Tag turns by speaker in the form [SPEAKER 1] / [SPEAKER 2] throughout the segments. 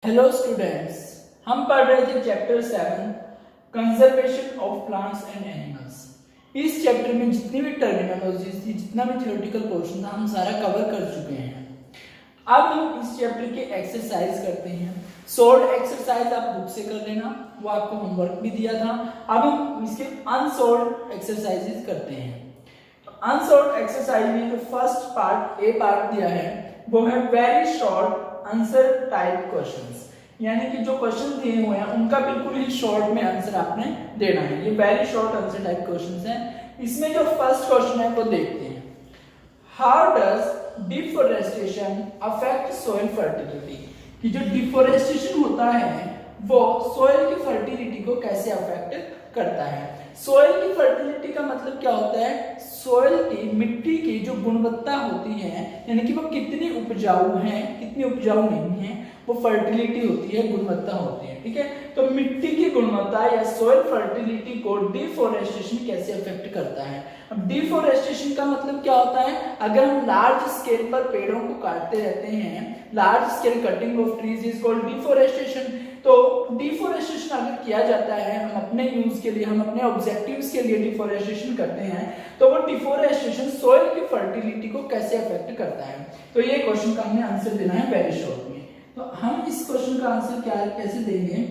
[SPEAKER 1] Hello students, हम पढ़ रहे थे chapter 7 conservation of plants and animals. इस चैप्टर में जितनी भी टर्मिनोलॉजीज थी, जितना भी थ्योरेटिकल पोर्शन था, हम सारा कवर कर चुके हैं। अब हम इस चैप्टर के एक्सरसाइज करते हैं। सोल्ड एक्सरसाइज आप बुक से कर लेना, वो आपको होमवर्क भी दिया था। अब हम इसके अनसोल्ड एक्सरसाइजेज करते हैं। अनसोल्ड एक्सरसाइज में जो फर्स्ट पार्ट ए पार्ट दिया है वो है very short answer type questions, यानी कि जो क्वेश्चन दिए हुए हैं उनका बिल्कुल ही शॉर्ट में आंसर आपने देना है। ये very short answer type questions हैं। इसमें जो फर्स्ट क्वेश्चन है वो देखते हैं। How does deforestation affect soil fertility? कि जो डिफोरेस्टेशन होता है वो सॉइल की फर्टिलिटी को कैसे अफेक्ट करता है। सॉइल की फर्टिलिटी का मतलब क्या होता है? सॉइल की, मिट्टी की जो गुणवत्ता होती है, यानी कि वो कितनी उपजाऊ है, कितनी उपजाऊ नहीं है, वो फर्टिलिटी होती है, गुणवत्ता होती है। ठीक है, तो मिट्टी की गुणवत्ता या सॉइल फर्टिलिटी को डिफोरेस्टेशन कैसे अफेक्ट करता है। अब डिफोरेस्टेशन का मतलब क्या होता है? अगर हम लार्ज स्केल पर पेड़ों को काटते रहते हैं, large scale cutting of trees is called deforestation. तो डिफोरेस्टेशन अगर किया जाता है, हम अपने यूज के लिए, हम अपने ऑब्जेक्टिव्स के लिए डिफोरेस्टेशन करते हैं, तो वो डिफोरेस्टेशन सॉइल की फर्टिलिटी को कैसे अफेक्ट करता है। तो ये क्वेश्चन का हमें आंसर देना है वेरी शॉर्ट में। तो हम इस क्वेश्चन का आंसर क्या कैसे देंगे?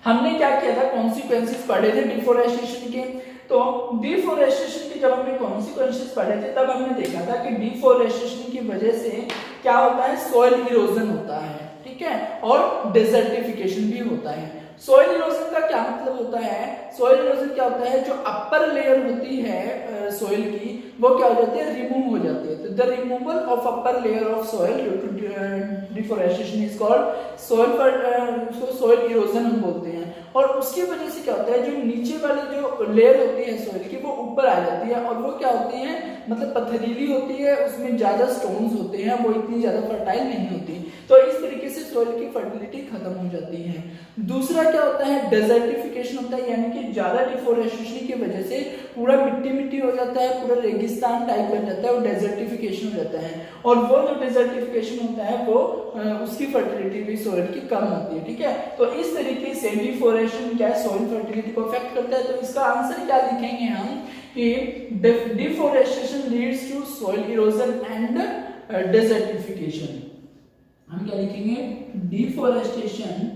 [SPEAKER 1] हमने क्या किया था, कॉन्सिक्वेंसेस पढ़े थे डिफोरेस्टेशन के। तो डिफोरेस्टेशन के जब हमने कॉन्सिक्वेंसेस पढ़े थे तब हमने देखा था कि डिफोरेस्टेशन की वजह से क्या होता है, सॉइल इरोजन होता है, ठीक है, और डेजर्टिफिकेशन भी होता है। सॉइल इरोजन का क्या मतलब होता है? सॉइल इरोजन क्या होता है, जो अपर लेयर होती है सॉइल की, वो क्या हो जाती है, रिमूव हो जाती है। तो the removal of upper layer of soil due to deforestation is called soil erosion हम बोलते हैं। और उसकी वजह से क्या होता है, जो नीचे वाली जो लेयर होती है सॉइल की, वो ऊपर आ जाती है, और वो क्या होती है, मतलब पथरीली होती है, उसमें ज्यादा स्टोन्स होते हैं, वो इतनी ज्यादा फर्टाइल नहीं होती। तो इस तरीके से सॉइल की फर्टिलिटी खत्म हो जाती है। दूसरा क्या होता है, डेजर्टिफिकेशन होता है, यानी कि ज्यादा डिफोरेस्टेशन की वजह से पूरा मिट्टी मिट्टी हो जाता है, पूरा रेगिस्तान टाइप बन जाता है, और डेजर्टिफिकेशन हो जाता है। और वो जो डेजर्टिफिकेशन होता है वो उसकी फर्टिलिटी भी सॉइल की कम होती है। ठीक है, तो इस तरीके से डिफोरेस्टेशन क्या है, सॉइल फर्टिलिटी को अफेक्ट करता है। तो इसका आंसर क्या लिखेंगे हम कि deforestation leads to soil erosion and desertification. हम क्या लिखेंगे, deforestation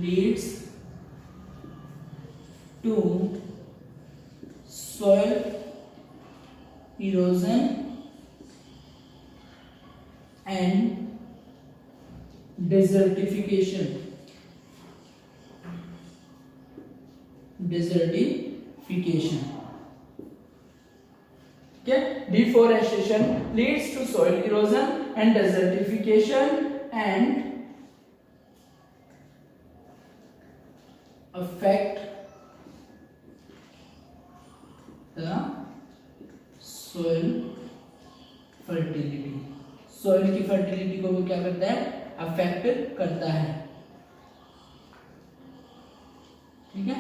[SPEAKER 1] leads to soil erosion and desertification. Okay, deforestation leads to soil erosion and desertification and affect the soil fertility. Soil की फर्टिलिटी को वो क्या करता है, अफेक्ट करता है। ठीक है,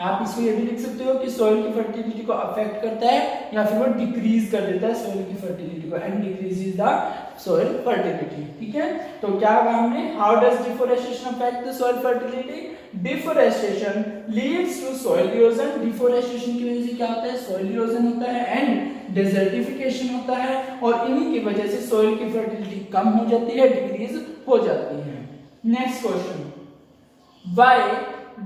[SPEAKER 1] आप इसको ये भी लिख सकते हो कि सॉइल की फर्टिलिटी को अफेक्ट करता है, या फिर वो डिक्रीज कर देता है सॉइल की फर्टिलिटी को, and decreases the soil fertility. ठीक है, तो क्या कहा हमने, how does deforestation affect the soil fertility? Deforestation leads to soil erosion. Deforestation की वजह से क्या होता है, सॉइल इरोजन होता है एंड डेजर्टिफिकेशन होता है, और इन्हीं की वजह से सॉइल की फर्टिलिटी कम हो जाती है, डिक्रीज हो जाती है। Next question, why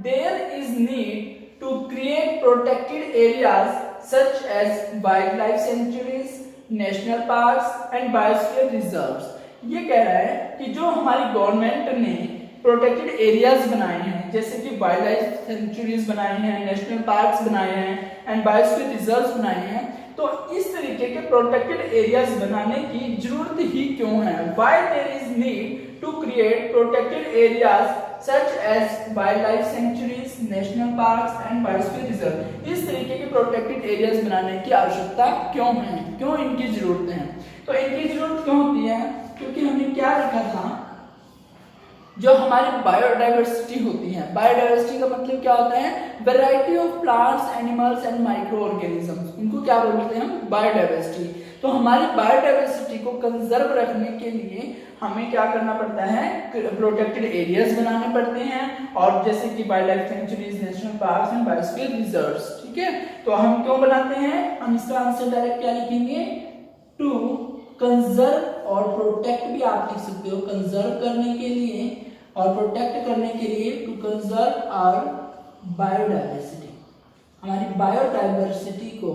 [SPEAKER 1] there is need to create protected areas such as wildlife sanctuaries, national parks and biosphere reserves? ये कह रहा है कि जो हमारी गवर्नमेंट ने प्रोटेक्टेड एरियाज बनाए हैं, जैसे कि वाइल्ड लाइफ सेंचुरीज बनाए हैं, नेशनल पार्क्स बनाए हैं एंड बायोस्फीयर रिजर्व्स बनाए हैं, तो इस तरीके के प्रोटेक्टेड एरियाज बनाने की जरूरत ही क्यों है? Why there is need to create protected areas such as wildlife sanctuaries, national parks and biosphere reserve? इस तरीके के प्रोटेक्टेड एरियाज बनाने की आवश्यकता क्यों है, क्यों इनकी जरूरत है? तो इनकी जरूरत क्यों होती है? क्योंकि हमने क्या लिखा था, जो हमारी बायोडाइवर्सिटी होती है, बायोडाइवर्सिटी का मतलब क्या होता है, variety of plants, animals and micro organisms, इनको क्या बोलते हैं हम, बायोडाइवर्सिटी। तो हमारी बायोडाइवर्सिटी को कंजर्व रखने के लिए हमें क्या करना पड़ता है, प्रोटेक्टेड एरियाज बनाने पड़ते हैं, और जैसे कि wild life sanctuaries, national parks and biosphere reserves, ठीक है। तो हम क्यों बनाते हैं, हम इसका आंसर डायरेक्ट क्या लिखेंगे, टू कंजर्व, और प्रोटेक्ट भी आप लिख सकते हो, कंजर्व करने के लिए और प्रोटेक्ट करने के लिए, टू कंजर्व आवर बायोडाइवर्सिटी, हमारी बायोडाइवर्सिटी को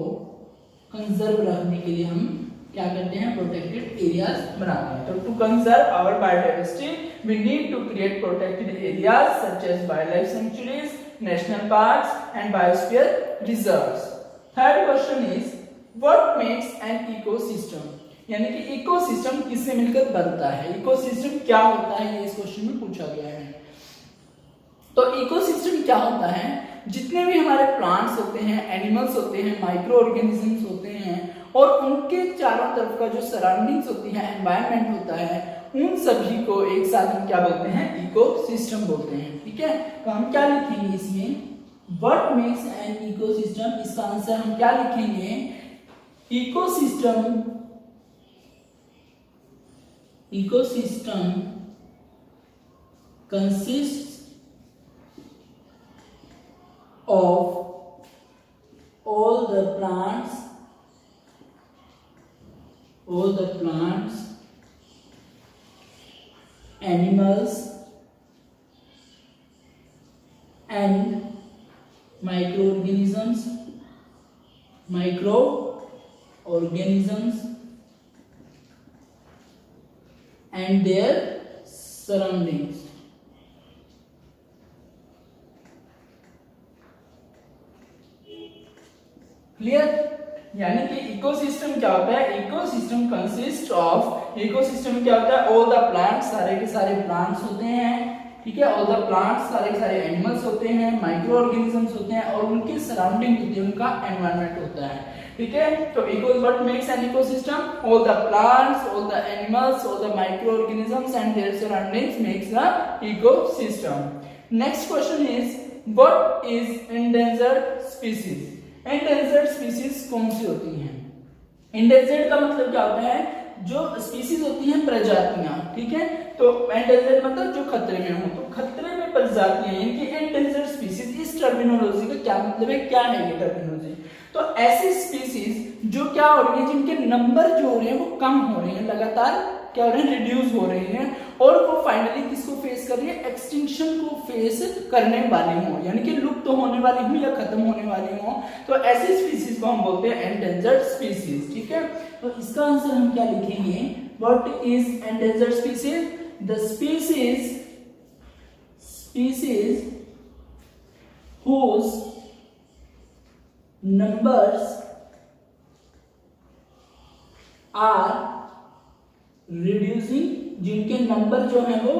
[SPEAKER 1] कंजर्व रखने के लिए हम क्या करते हैं, प्रोटेक्टेड एरियाज बनाते हैं। तो to conserve our biodiversity we need to create protected areas such as wildlife sanctuaries, national parks and biosphere reserves. Third question is what makes an ecosystem, यानी कि इकोसिस्टम किससे मिलकर बनता है, इकोसिस्टम क्या होता है, ये इस क्वेश्चन में पूछा गया है। तो इकोसिस्टम क्या होता है, जितने भी हमारे प्लांट्स होते हैं, एनिमल्स होते हैं, माइक्रो ऑर्गेनिजम्स होते हैं, और उनके चारों तरफ का जो सराउंडिंग्स होती है, एनवायरनमेंट होता है, उन सभी को एक साथ हम क्या बोलते हैं, इकोसिस्टम बोलते हैं, ठीक है। तो हम क्या लिखेंगे इसमें, व्हाट मेक्स एन इकोसिस्टम, इसका आंसर हम क्या लिखेंगे, ecosystem consists of all the plants, animals and microorganisms and their surroundings. Clear, यानी कि इकोसिस्टम क्या होता है, इकोसिस्टम कंसिस्ट ऑफ, इकोसिस्टम क्या होता है, ऑल द प्लांट्स, सारे के सारे प्लांट्स होते हैं, ठीक है, ऑल द प्लांट्स, सारे के सारे एनिमल्स होते हैं, माइक्रो ऑर्गेनिजम्स होते हैं, और उनकी सराउंडिंग होती है, उनका एनवायरनमेंट होता है, ठीक है। तो eco what makes an ecosystem, all the plants, all the animals, all the microorganisms and their surroundings makes the ecosystem. Next question is what is endangered species, endangered species कौन सी होती हैं, endangered का मतलब क्या होता है, जो स्पीशीज होती हैं, प्रजातियां, ठीक है। तो एंडेंजर्ड मतलब जो खतरे में हो, तो खतरे में प्रजातियां, यानी कि एंडेंजर्ड स्पीशीज, इस टर्मिनोलॉजी का क्या मतलब है, क्या है ये टर्मिनोलॉजी, तो ऐसी स्पीशीज जो क्या हो रही है, जिनके नंबर जो हो रहे हैं वो कम हो रहे हैं, लगातार क्या हो रहे हैं, रिड्यूस हो रहे हैं, और वो फाइनली किसको फेस कर रही है, एक्सटिंक्शन को फेस करने वाली हो, यानी कि लुप्त तो होने वाली हो या खत्म होने वाली हो, तो ऐसी स्पीशीज को हम बोलते हैं एंडेंजर्ड स्पीशीज, ठीक है। तो इसका आंसर हम क्या लिखेंगे, what is endangered species, the species whose numbers are reducing, जिनके नंबर जो है वो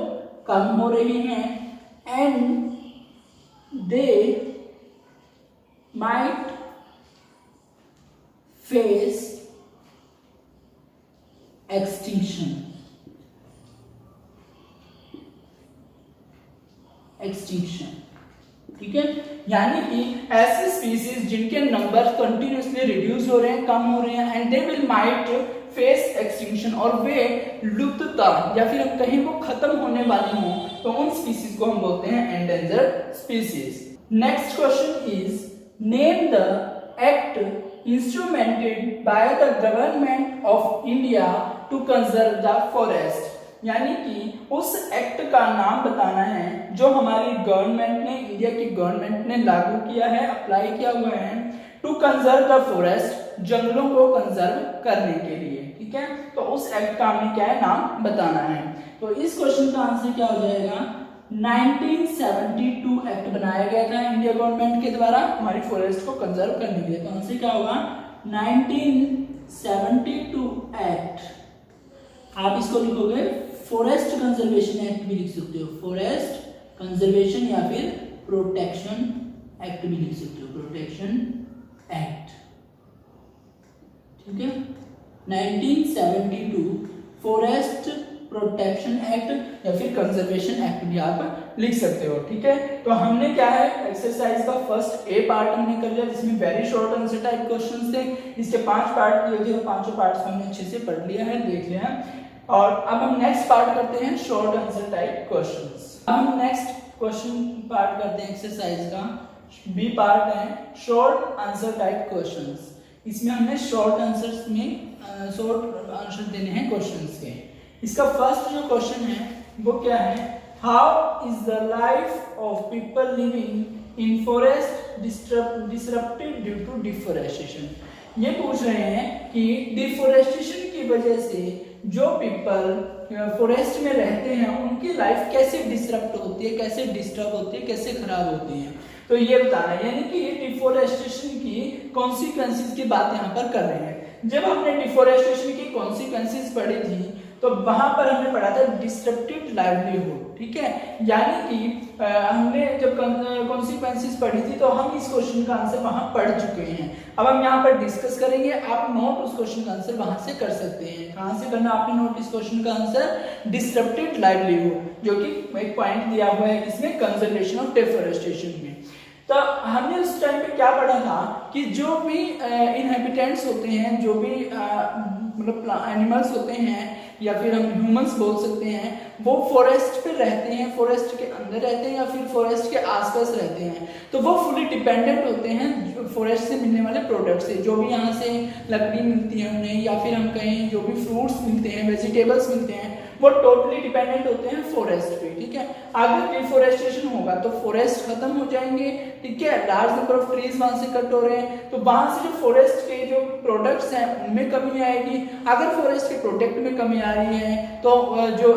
[SPEAKER 1] कम हो रहे हैं, and they might face extinction, ठीक है। यानी कि ऐसी स्पीशीज जिनके नंबर कंटिन्यूअसली रिड्यूस हो रहे हैं, कम हो रहे हैं, and they will might face extinction, और वे लुप्तता या फिर हम कहीं वो खत्म होने वाली हों, तो उन स्पीशीज को हम बोलते हैं endangered species. Next question is name the act instrumented by the government of India to conserve the forest, यानी कि उस एक्ट का नाम बताना है जो हमारी गवर्नमेंट ने, इंडिया की गवर्नमेंट ने लागू किया है, अप्लाई किया हुआ है, टू कंजर्व द फॉरेस्ट, जंगलों को कंजर्व करने के लिए, ठीक है। तो उस एक्ट का हमें क्या है, नाम बताना है। तो इस क्वेश्चन का आंसर क्या हो जाएगा, 1972 एक्ट बनाया गया था इंडिया गवर्नमेंट के द्वारा हमारी फॉरेस्ट को कंजर्व करने के लिए। तो आंसर क्या होगा, 1972 एक्ट। आप इसको लिखोगे फॉरेस्ट कंजर्वेशन एक्ट भी लिख सकते हो, फॉरेस्ट कंजर्वेशन या फिर प्रोटेक्शन एक्ट भी लिख सकते हो, प्रोटेक्शन एक्ट, ठीक है। 1972 फॉरेस्ट प्रोटेक्शन एक्ट या फिर कंजर्वेशन एक्ट भी आप लिख सकते हो, ठीक है। तो हमने क्या है एक्सरसाइज का फर्स्ट ए पार्ट हमने कर लिया जिसमें very short answer type questions थे। इसके 5 पार्ट दिए थे और पांचों पार्ट्स हमने अच्छे से पढ़ लिया है, देख लिया है। और अब हम नेक्स्ट पार्ट करते हैं शॉर्ट आंसर टाइप क्वेश्चंस। अब हम नेक्स्ट क्वेश्चन पार्ट करते हैं एक्सरसाइज का बी पार्ट है शॉर्ट आंसर टाइप क्वेश्चंस। इसमें हमने शॉर्ट आंसर्स में शॉर्ट आंसर देने हैं क्वेश्चंस के। इसका फर्स्ट जो क्वेश्चन है वो क्या है, how is the life of people living in forest disrupted due to deforestation. ये पूछ रहे हैं कि डिफोरेस्टेशन की वजह से जो पीपल फॉरेस्ट में रहते हैं उनकी लाइफ कैसे डिसरप्ट होती है, कैसे डिस्टर्ब होती है, कैसे खराब होती है। तो ये बताना है, यानी कि डिफोरेस्टेशन की कॉन्सिक्वेंसेस की बात यहाँ पर कर रहे हैं। जब हमने डिफोरेस्टेशन की कॉन्सिक्वेंसेस पढ़ी थी तो वहां पर हमने पढ़ा था डिस्ट्रप्टिव लाइवलीहुड, ठीक है। यानी कि हमने जब कॉन्सिक्वेंसेस पढ़ी थी तो हम इस क्वेश्चन का आंसर वहां पढ़ चुके हैं। अब हम यहाँ पर डिस्कस करेंगे, आप नोट उस क्वेश्चन का आंसर वहां से कर सकते हैं। कहां से करना आपने नोट इस क्वेश्चन का आंसर, डिस्ट्रप्टिव लाइवलीहुड, जो कि एक पॉइंट दिया हुआ है इसमें कंजर्वेशन ऑफ डिफोरेस्टेशन में। तो हमने उस टाइम पे क्या पढ़ा था कि जो भी इनहेबिटेंट्स होते हैं, जो भी मतलब एनिमल्स होते हैं या फिर हम ह्यूमंस बोल सकते हैं, वो फॉरेस्ट पे रहते हैं, फॉरेस्ट के अंदर रहते हैं या फिर फॉरेस्ट के आसपास रहते हैं। तो वो फुली डिपेंडेंट होते हैं फॉरेस्ट से मिलने वाले प्रोडक्ट से। जो भी यहाँ से लकड़ी मिलती है उन्हें या फिर हम कहें जो भी फ्रूट्स मिलते हैं, वेजिटेबल्स मिलते हैं, वो टोटली डिपेंडेंट होते हैं फॉरेस्ट पे, ठीक है। अगर डिफोरेस्टेशन होगा तो फॉरेस्ट खत्म हो जाएंगे, ठीक है। लार्ज नंबर ऑफ ट्रीज वहां से कट हो रहे हैं तो वहां से जो फॉरेस्ट के जो प्रोडक्ट्स हैं उनमें कमी आएगी। अगर फॉरेस्ट के प्रोडक्ट में कमी आ रही है तो जो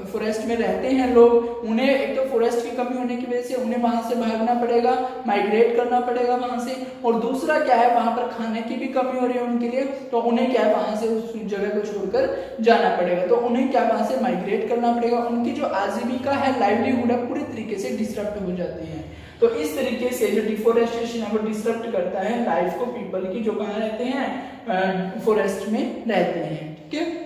[SPEAKER 1] फॉरेस्ट में रहते हैं लोग, उन्हें एक तो फॉरेस्ट की कमी होने की वजह से उन्हें वहां से भागना पड़ेगा, माइग्रेट करना पड़ेगा वहां से। और दूसरा क्या है, वहां पर खाने की भी कमी हो रही है उनके लिए, तो उन्हें क्या है वहां से उस जगह को छोड़कर जाना पड़ेगा। तो उन्हें क्या वहां से माइग्रेट करना पड़ेगा। उनकी जो आजीविका है, लाइवलीहुड है, पूरी तरीके से डिस्टर्ब हो जाती है। तो इस तरीके से जो डिफोरेस्टेशन है वो डिस्टर्ब करता है लाइफ को पीपल की जो कहाँ रहते हैं, फॉरेस्ट में रहते हैं, ठीक है।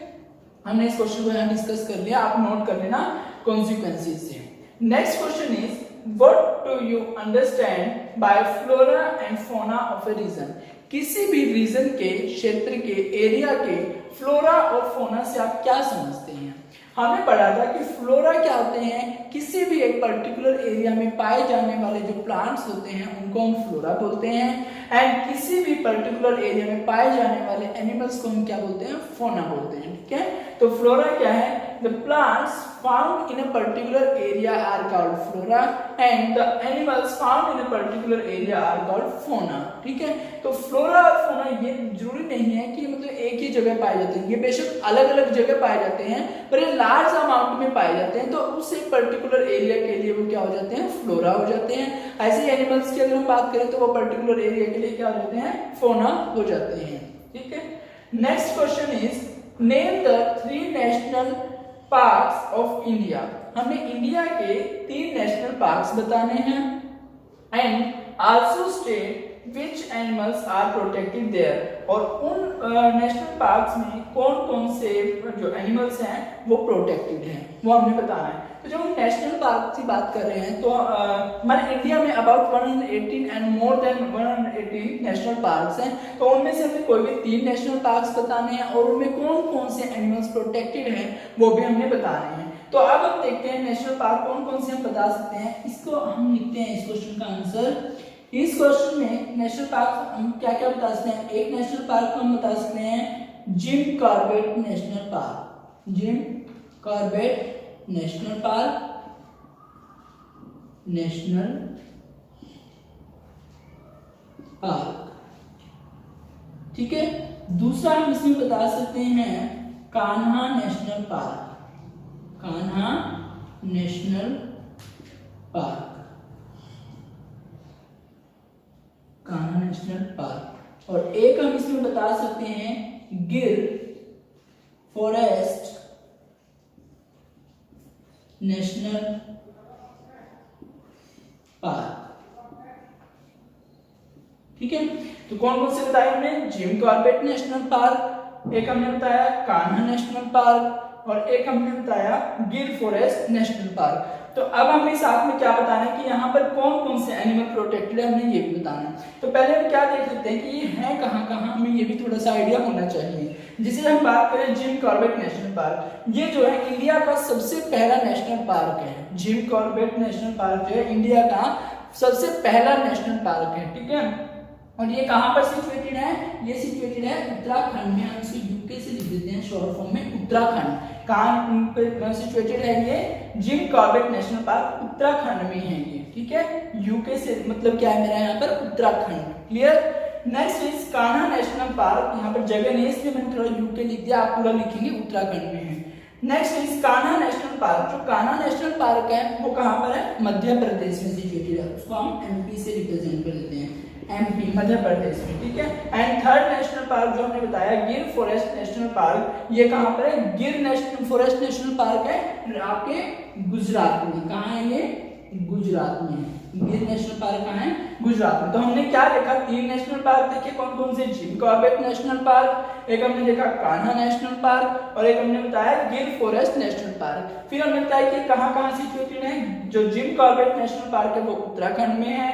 [SPEAKER 1] हमने इस क्वेश्चन को यहाँ डिस्कस कर लिया, आप नोट कर लेना कॉन्सिक्वेंसेस से। Next question is what do you understand by flora and fauna of a region. किसी भी रीजन के, क्षेत्र के, एरिया के फ्लोरा और फौना से आप क्या समझते हैं। हमने पढ़ा था कि फ्लोरा क्या होते हैं, किसी भी एक पर्टिकुलर एरिया में पाए जाने वाले जो प्लांट्स होते हैं उनको हम फ्लोरा बोलते हैं। एंड किसी भी पर्टिकुलर एरिया में पाए जाने वाले एनिमल्स को हम क्या बोलते हैं, फौना बोलते हैं, ठीक है। तो फ्लोरा क्या है, the plants found in a particular area are called flora and the animals found in a particular area are called fauna, ठीक है। तो फ्लोरा और फौना ये जरूरी नहीं है कि मतलब एक ही जगह पाए जाते हैं, ये बेशक अलग अलग जगह पाए जाते हैं पर ये लार्ज अमाउंट में पाए जाते हैं। तो उस एक पर्टिकुलर एरिया के लिए वो क्या हो जाते हैं, फ्लोरा हो जाते हैं। ऐसे एनिमल्स की अगर हम बात करें तो वो पर्टिकुलर एरिया के लिए क्या हो जाते हैं, फौना हो जाते हैं, ठीक है। Next question is name the 3 national parks of India. हमें इंडिया के 3 नेशनल पार्क्स बताने हैं and also state which animals are protected there. और उन नेशनल पार्क्स में कौन कौन से जो एनिमल्स हैं वो प्रोटेक्टेड हैं वो हमें बताना है। तो जब हम नेशनल पार्क की बात कर रहे हैं तो हमारे इंडिया में about 118 and more than 180 national parks हैं। तो उनमें से हमें कोई भी 3 नेशनल पार्क्स बताने हैं और उनमें कौन कौन से एनिमल्स प्रोटेक्टेड हैं वो भी हमें बताने हैं। तो अब हम देखते हैं नेशनल पार्क कौन कौन से हम बता सकते हैं। इसको हम लिखते हैं इस क्वेश्चन का आंसर। इस क्वेश्चन में नेशनल पार्क हम क्या क्या बता सकते हैं। एक नेशनल पार्क को हम बता सकते हैं Jim Corbett national park, Jim Corbett national park, national park, ठीक है। दूसरा हम इसमें बता सकते हैं Kanha national park, Kanha national park, Kanha national park. और एक हम इसमें बता सकते हैं गिर फॉरेस्ट नेशनल पार्क, ठीक है। तो कौन कौन से बताए हमने, जिम कॉर्बेट नेशनल पार्क, एक हमने बताया कान्हा नेशनल पार्क, और एक हमने बताया गिर फॉरेस्ट नेशनल पार्क। तो अब हमें साथ में क्या बताना है कि यहाँ पर कौन कौन से एनिमल प्रोटेक्टेड है, हमने ये भी बताना है। तो पहले हम क्या देख लेते हैं कि ये है कहाँ कहाँ, हमें ये भी थोड़ा सा आइडिया होना चाहिए। जिसे हम बात करें जिम कॉर्बेट नेशनल पार्क, ये जो है इंडिया का सबसे पहला नेशनल पार्क है। जिम कॉर्बेट नेशनल पार्क जो है इंडिया का सबसे पहला नेशनल पार्क है, ठीक है। और ये कहाँ पर सिचुएटेड है, ये सिचुएटेड है उत्तराखंड में। हम इसे यूके से लिख देते हैं शॉर्ट फॉर्म में, उत्तराखंड। कहाँ पर सिचुएटेड है ये Jim Corbett national park, Uttarakhand में है ये, ठीक है। यूके से मतलब क्या है मेरा यहाँ पर Uttarakhand, clear. Next is Kanha national park, यहाँ पर जगह नहीं इसलिए मैंने थोड़ा यूके लिख दिया, आप पूरा लिखेंगे उत्तराखंड में है। Next is Kanha national park, जो कान्हा नेशनल पार्क है वो कहाँ पर है, मध्य प्रदेश में सिचुएटेड है। उसको हम एमपी से रिप्रेजेंट कर लेते हैं, एमपी मध्य प्रदेश में, ठीक है। एंड थर्ड नेशनल पार्क जो हमने बताया गिर फॉरेस्ट नेशनल पार्क, ये कहाँ पर है, गिर नेशनल फॉरेस्ट नेशनल पार्क है आपके गुजरात में। कहाँ है ये, गुजरात में। गिर नेशनल पार्क कहाँ है, गुजरात में। तो हमने क्या देखा, 3 नेशनल पार्क देखे, कौन कौन से, जिम कॉर्बेट नेशनल पार्क, एक हमने देखा कान्हा नेशनल पार्क, और एक हमने बताया गिर फॉरेस्ट नेशनल पार्क। फिर हमने बताया कि कहाँ कहाँ सिचुएटेड है, जो जिम कॉर्बेट नेशनल पार्क है वो उत्तराखंड में है,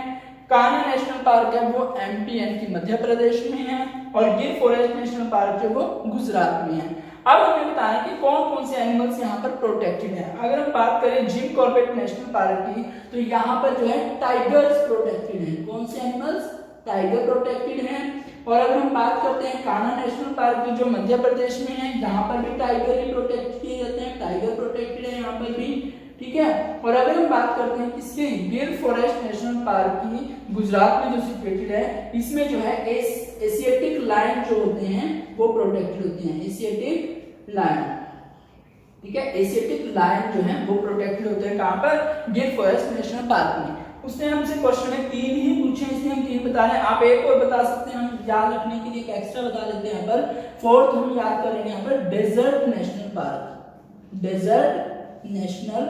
[SPEAKER 1] कान्हा नेशनल पार्क है वो एमपी यानी कि मध्य प्रदेश में है, और गिर फॉरेस्ट नेशनल पार्क जो वो गुजरात में है। अब हमें बताना कि कौन कौन से एनिमल्स यहाँ पर प्रोटेक्टेड हैं। अगर हम बात करें जिम कॉर्बेट नेशनल पार्क की, तो यहाँ पर जो है टाइगर्स प्रोटेक्टेड हैं। कौन से एनिमल्स, टाइगर प्रोटेक्टेड हैं। और अगर हम बात करते हैं कान्हा नेशनल पार्क की जो मध्य प्रदेश में है, यहाँ पर भी टाइगर ही प्रोटेक्ट किए जाते हैं, टाइगर प्रोटेक्टेड है यहाँ पर भी, ठीक है। और अगर हम बात करते हैं किसके, गिर फॉरेस्ट नेशनल पार्क की, गुजरात में जो सिचुएटेड है, इसमें जो है एशियाटिक लायन जो होते हैं वो प्रोटेक्टेड होते हैं, एशियाटिक लायन, ठीक है। एशियाटिक लायन जो है वो प्रोटेक्टेड होते हैं कहाँ पर, गिर फॉरेस्ट नेशनल पार्क में। उसने हमसे क्वेश्चन में 3 ही पूछे, इसलिए हम 3 बता रहे हैं। आप एक और बता सकते हैं, हम याद रखने के लिए एक एक्स्ट्रा बता देते हैं यहाँ पर। 4th हम याद करेंगे यहाँ पर desert national park, desert national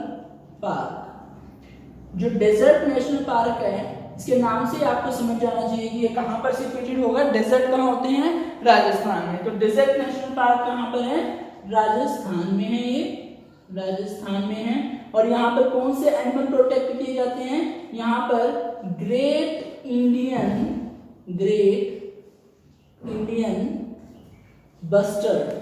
[SPEAKER 1] park. जो डेजर्ट नेशनल पार्क है, इसके नाम से आपको समझ जाना चाहिए कि ये कहां पर सिचुएटेड होगा। डेजर्ट कहां होते हैं, राजस्थान में। तो डेजर्ट नेशनल पार्क कहां पर है, राजस्थान में है, ये राजस्थान में है। और यहाँ पर कौन से एनिमल प्रोटेक्ट किए जाते हैं, यहाँ पर ग्रेट इंडियन बस्टर्ड,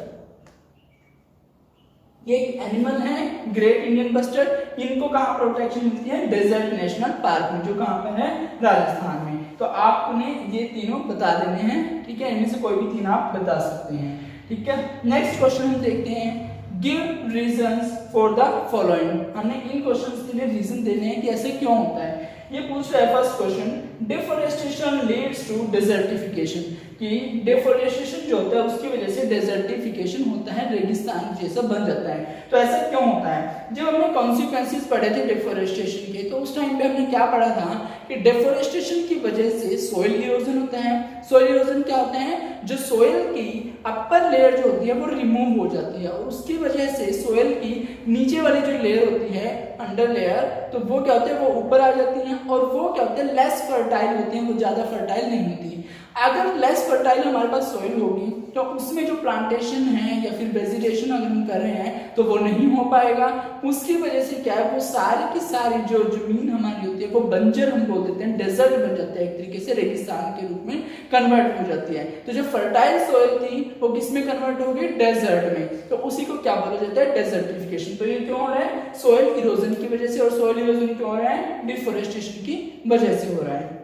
[SPEAKER 1] ये एक एनिमल है ग्रेट इंडियन बस्टर्ड। इनको कहाँ प्रोटेक्शन मिलती है, डेजर्ट नेशनल पार्क में, जो कहाँ पर है, राजस्थान में। तो आपने ये तीनों बता देने हैं, ठीक है। इनमें से कोई भी 3 आप बता सकते हैं, ठीक है। नेक्स्ट क्वेश्चन हम देखते हैं, give reasons for the following. हमने इन क्वेश्चंस के लिए रीजन देने हैं कि ऐसे क्यों होता है। ये पूछ रहा है first question, deforestation leads to desertification, कि डिफॉरेस्टेशन जो होता है उसकी वजह से डेजर्टिफिकेशन होता है, रेगिस्तान जैसा बन जाता है। तो ऐसा क्यों होता है। जब हमने कॉन्सिक्वेंसेस पढ़े थे डिफॉरेस्टेशन के, तो उस टाइम पे हमने क्या पढ़ा था कि डिफॉरेस्टेशन की वजह से सोइल इरोजन होता है। सोइल इरोजन क्या होता है, जो सोइल की अपर लेयर जो होती है वो रिमूव हो जाती है, और उसकी वजह से सोइल की नीचे वाली जो लेयर होती है, अंडर लेयर, तो वो क्या होते हैं, वो ऊपर आ जाती हैं, और वो क्या होते हैं, लेस फर्टाइल होती हैं, वो ज्यादा फर्टाइल नहीं होती। अगर लेस फर्टाइल हमारे पास सोइल होगी तो उसमें जो प्लांटेशन है या फिर वेजिटेशन अगर हम कर रहे हैं तो वो नहीं हो पाएगा। उसकी वजह से क्या है, वो सारी की सारी जो जमीन हमारी होती है वो बंजर हम बोल देते हैं, डेजर्ट बन जाता है, एक तरीके से रेगिस्तान के रूप में कन्वर्ट हो जाती है। तो जो फर्टाइल सोइल थी वो किस में कन्वर्ट होगी, डेजर्ट में। तो उसी को क्या बोला जाता है, डेजर्टिफिकेशन। तो ये क्यों हो रहा है, सोइल इरोजन की वजह से। और सोइल इरोजन क्यों हो रहा है, डिफॉरेस्टेशन की वजह से हो रहा है।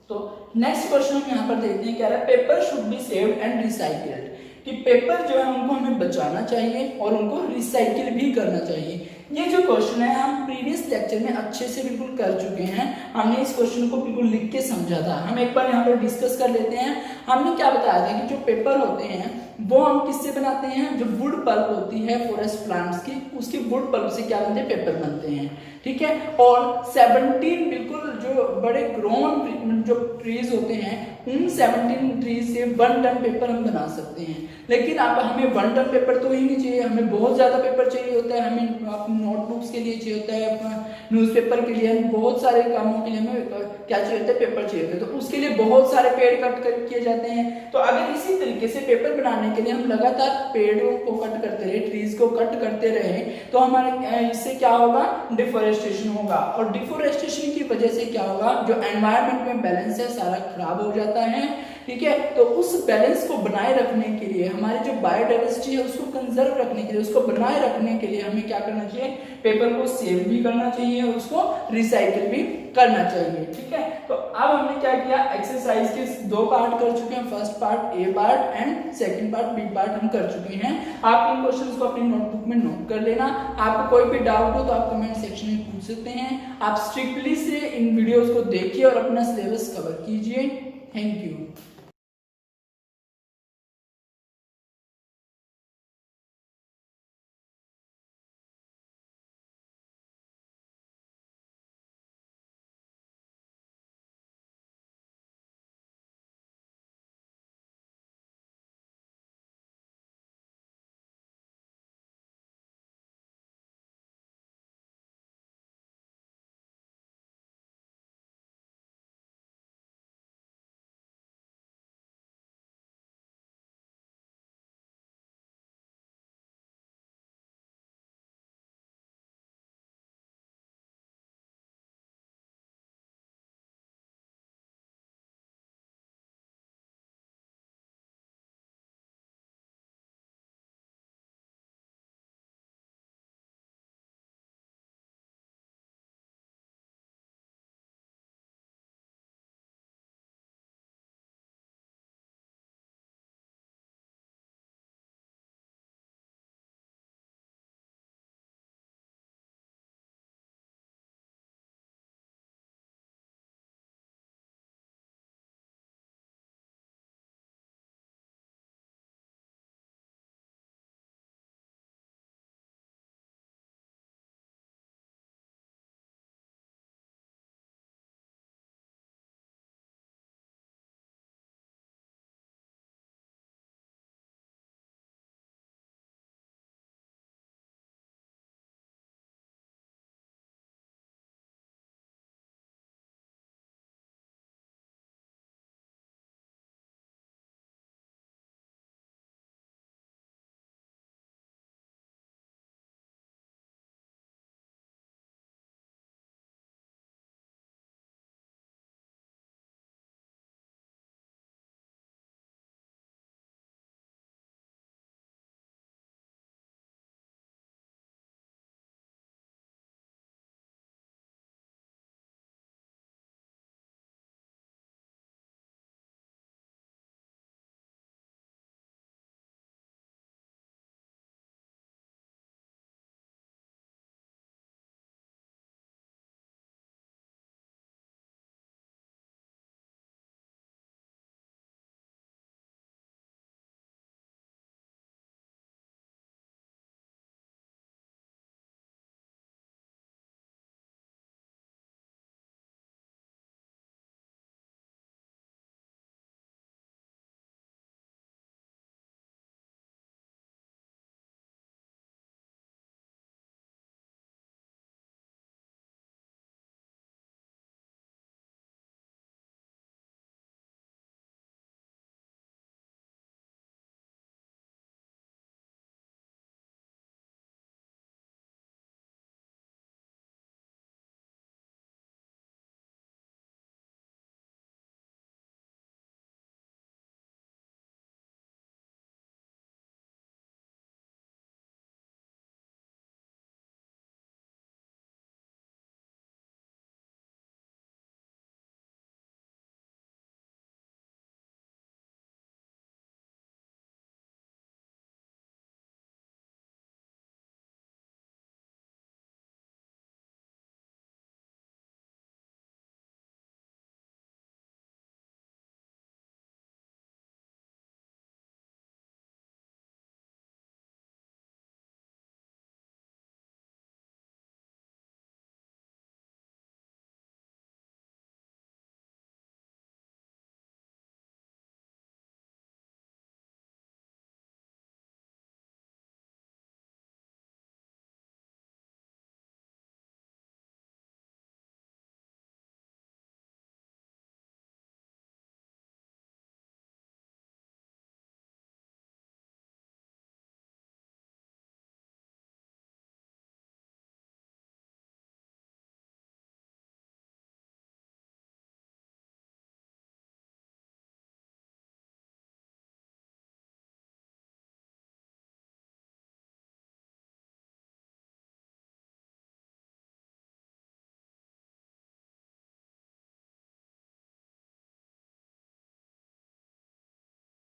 [SPEAKER 1] तो नेक्स्ट क्वेश्चन हम यहाँ पर देखते हैं, क्या है, paper should be saved and recycled, कि पेपर जो है उनको हमें बचाना चाहिए और उनको रिसाइकिल भी करना चाहिए। ये जो क्वेश्चन है हम प्रीवियस लेक्चर में अच्छे से बिल्कुल कर चुके हैं। हमने इस क्वेश्चन को बिल्कुल लिख के समझा था। हम एक बार यहाँ पर डिस्कस कर लेते हैं। हमने क्या बताया था कि जो पेपर होते हैं वो हम किससे बनाते हैं, जो वुड पल्प होती है फॉरेस्ट प्लांट्स की, उसकी वुड पल्प से क्या बनते हैं, पेपर बनते हैं। ठीक है। और 17 बिल्कुल जो बड़े ग्रोन जो ट्रीज होते हैं उन 17 ट्रीज से 1 टन पेपर हम बना सकते हैं। लेकिन अब हमें 1 टन पेपर तो ही नहीं चाहिए, हमें बहुत ज़्यादा पेपर चाहिए होता है। हमें अपनी नोटबुक्स के लिए चाहिए होता है, अपना न्यूज़पेपर के लिए, बहुत सारे कामों के लिए हमें क्या चाहिए होता है, पेपर चाहिए होता है। तो उसके लिए बहुत सारे पेड़ कट कर किए जाते हैं। तो अगर इसी तरीके से पेपर बनाने के लिए हम लगातार पेड़ों को कट करते रहे, ट्रीज को कट करते रहे, तो हमारे इससे क्या होगा, डिफोरेस्टेशन होगा। और डिफोरेस्टेशन की वजह से क्या होगा, जो एनवायरनमेंट में बैलेंस है सारा खराब हो जाता है। ठीक है। तो उस बैलेंस को बनाए रखने के लिए, हमारी जो बायोडाइवर्सिटी है उसको कंजर्व रखने के लिए, उसको बनाए रखने के लिए हमें क्या करना चाहिए, पेपर को सेव भी करना चाहिए और उसको रिसाइकिल भी करना चाहिए। ठीक है। तो अब हमने क्या किया, एक्सरसाइज के 2 पार्ट कर चुके हैं, first part A part and second part B part हम कर चुके हैं। आप इन क्वेश्चंस को अपनी नोटबुक में नोट कर लेना। आपको कोई भी डाउट हो तो आप कमेंट सेक्शन में पूछ सकते हैं। आप स्ट्रिक्टली से इन वीडियोस को देखिए और अपना सिलेबस कवर कीजिए। Thank you.